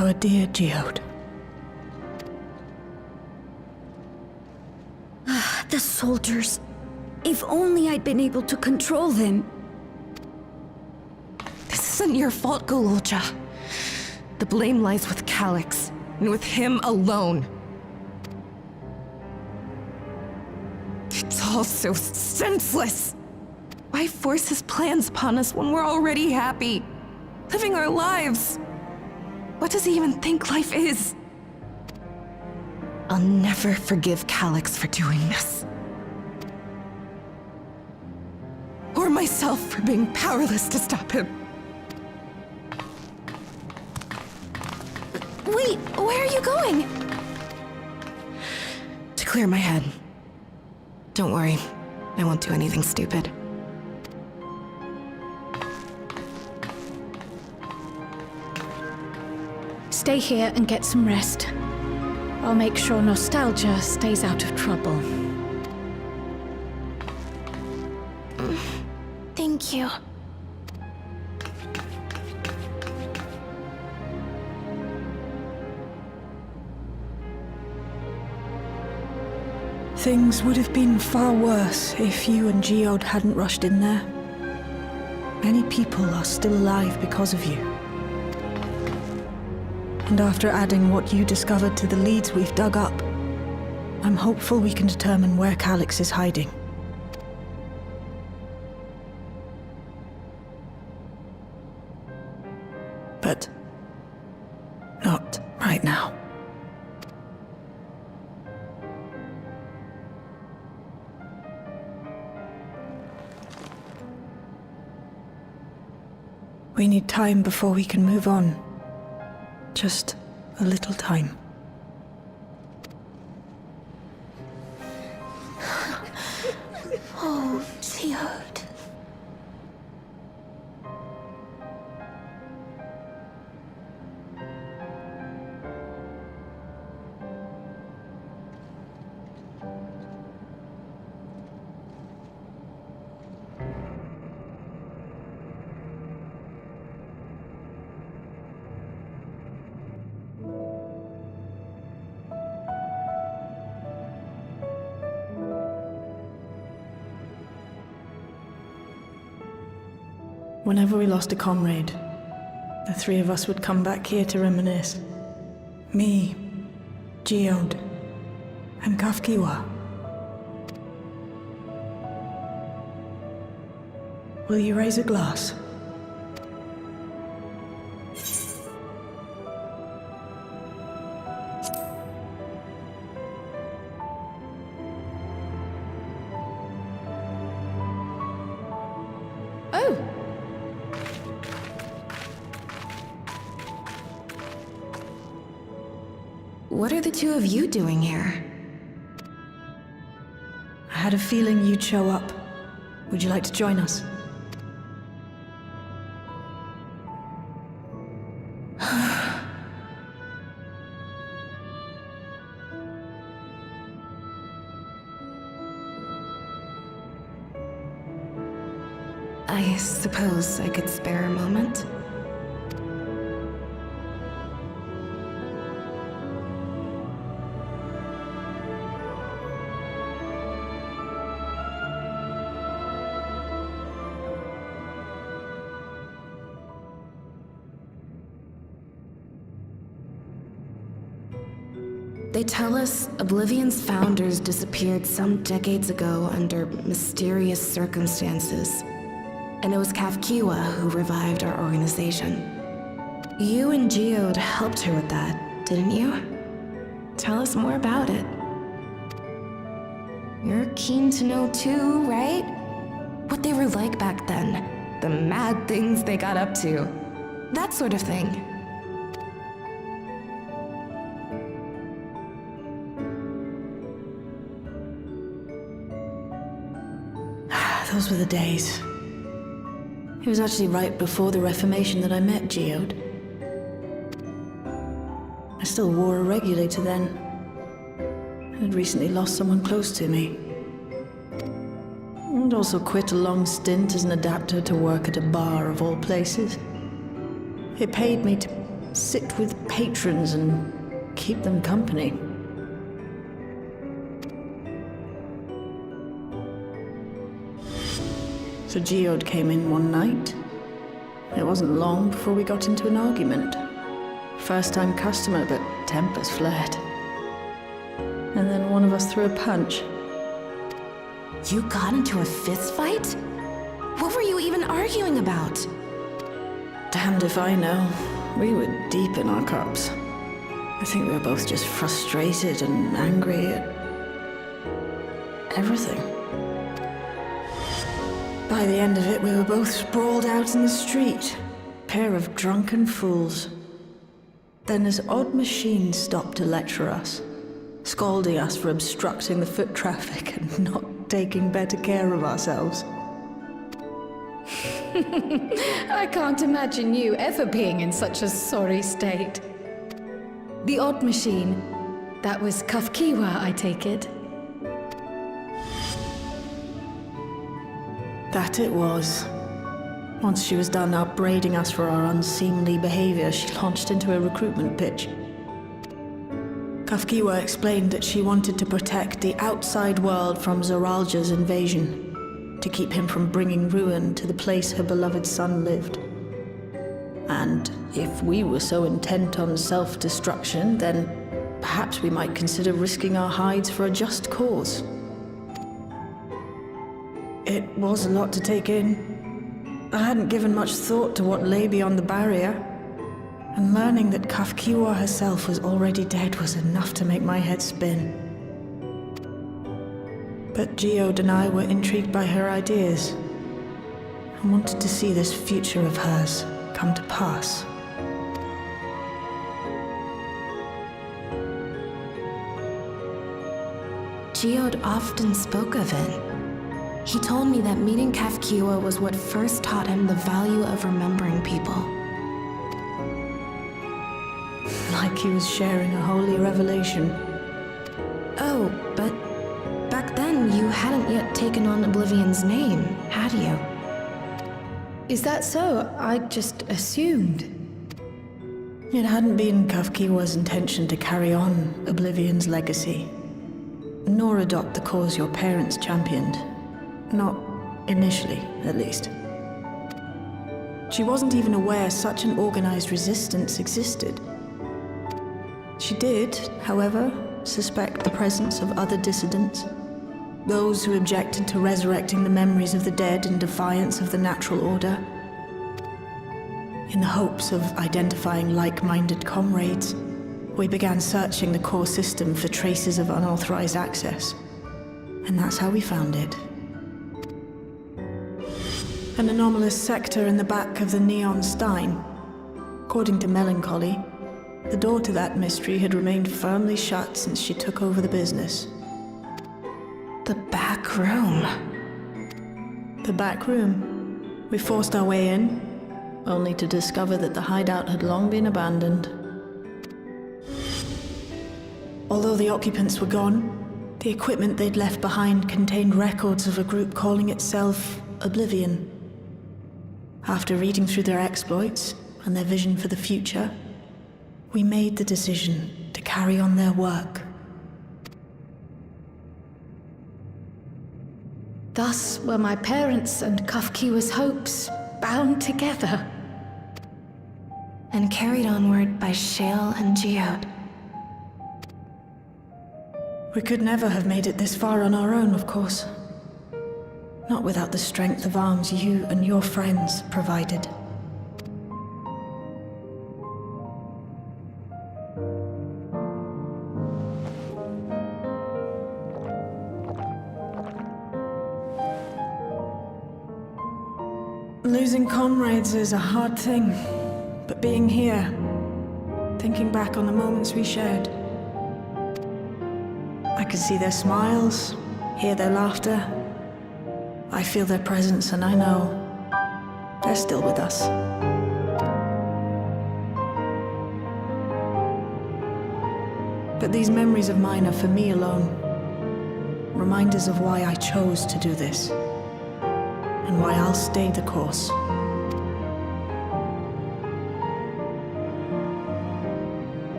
Our dear Geode. The soldiers. If only I'd been able to control them. This isn't your fault, Guloool Ja. The blame lies with Calyx, and with him alone. It's all so senseless! Why force his plans upon us when we're already happy? Living our lives! What does he even think life is? I'll never forgive Calyx for doing this. Or myself for being powerless to stop him. Wait, where are you going? To clear my head. Don't worry, I won't do anything stupid. Stay here and get some rest. I'll make sure Nostalgia stays out of trouble. Thank you. Things would have been far worse if you and Geode hadn't rushed in there. Many people are still alive because of you. And after adding what you discovered to the leads we've dug up, I'm hopeful we can determine where Calyx is hiding. But not right now. We need time before we can move on. Just a little time. Oh, Geode. Whenever we lost a comrade, the three of us would come back here to reminisce. Me, Geode, and Kafkiwa. Will you raise a glass? Oh! What are the two of you doing here? I had a feeling you'd show up. Would you like to join us? I suppose I could spare a moment. They tell us Oblivion's founders disappeared some decades ago under mysterious circumstances. And it was Kafkiwa who revived our organization. You and Geode helped her with that, didn't you? Tell us more about it. You're keen to know too, right? What they were like back then. The mad things they got up to. That sort of thing. Those were the days. It was actually right before the Reformation that I met Geode. I still wore a regulator then. I had recently lost someone close to me. And also quit a long stint as an adapter to work at a bar of all places. It paid me to sit with patrons and keep them company. So Geode came in one night. It wasn't long before we got into an argument. First-time customer, but tempers flared. And then one of us threw a punch. You got into a fist fight? What were you even arguing about? Damned if I know. We were deep in our cups. I think we were both just frustrated and angry at everything. By the end of it, we were both sprawled out in the street. Pair of drunken fools. Then this odd machine stopped to lecture us, scolding us for obstructing the foot traffic and not taking better care of ourselves. I can't imagine you ever being in such a sorry state. The odd machine. That was Kafkiwa, I take it. That it was. Once she was done upbraiding us for our unseemly behavior, she launched into a recruitment pitch. Kafkiwa explained that she wanted to protect the outside world from Zoralja's invasion, to keep him from bringing ruin to the place her beloved son lived. And if we were so intent on self-destruction, then perhaps we might consider risking our hides for a just cause. It was a lot to take in. I hadn't given much thought to what lay beyond the barrier, and learning that Kafkiwa herself was already dead was enough to make my head spin. But Geode and I were intrigued by her ideas, and wanted to see this future of hers come to pass. Geode often spoke of it. He told me that meeting Kafkiwa was what first taught him the value of remembering people. Like he was sharing a holy revelation. Oh, but back then you hadn't yet taken on Oblivion's name, had you? Is that so? I just assumed. It hadn't been Kafkiwa's intention to carry on Oblivion's legacy, nor adopt the cause your parents championed. Not initially, at least. She wasn't even aware such an organized resistance existed. She did, however, suspect the presence of other dissidents, those who objected to resurrecting the memories of the dead in defiance of the natural order. In the hopes of identifying like-minded comrades, we began searching the core system for traces of unauthorized access. And that's how we found it. An anomalous sector in the back of the Neon Stein. According to Melancholy, the door to that mystery had remained firmly shut since she took over the business. The back room. The back room. We forced our way in, only to discover that the hideout had long been abandoned. Although the occupants were gone, the equipment they'd left behind contained records of a group calling itself Oblivion. After reading through their exploits and their vision for the future, we made the decision to carry on their work. Thus were my parents' and Kafkiwa's hopes bound together. And carried onward by Shale and Geode. We could never have made it this far on our own, of course. Not without the strength of arms you and your friends provided. Losing comrades is a hard thing, but being here, thinking back on the moments we shared, I can see their smiles, hear their laughter. I feel their presence, and I know they're still with us. But these memories of mine are for me alone. Reminders of why I chose to do this, and why I'll stay the course.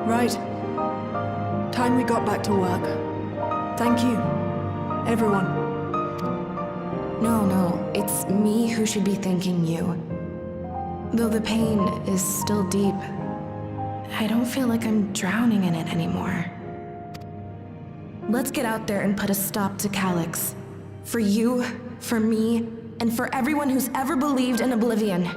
Right. Time we got back to work. Thank you, everyone. No, it's me who should be thanking you. Though the pain is still deep, I don't feel like I'm drowning in it anymore. Let's get out there and put a stop to Calyx. For you, for me, and for everyone who's ever believed in Oblivion.